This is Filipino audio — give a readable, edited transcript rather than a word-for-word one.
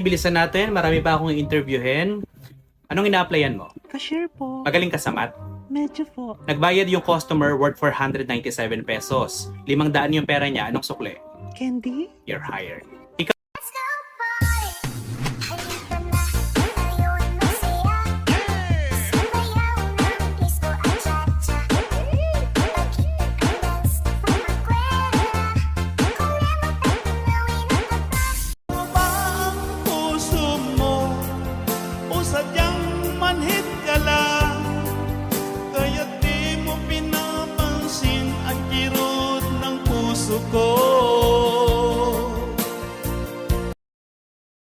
Bilisan natin, marami pa akong interviewin. Anong ina-applyan mo? Cashier po. Magaling ka sa math? Medyo po. Nagbayad yung customer worth 497 pesos. 500 yung pera niya, anong sukle? Candy? You're hired.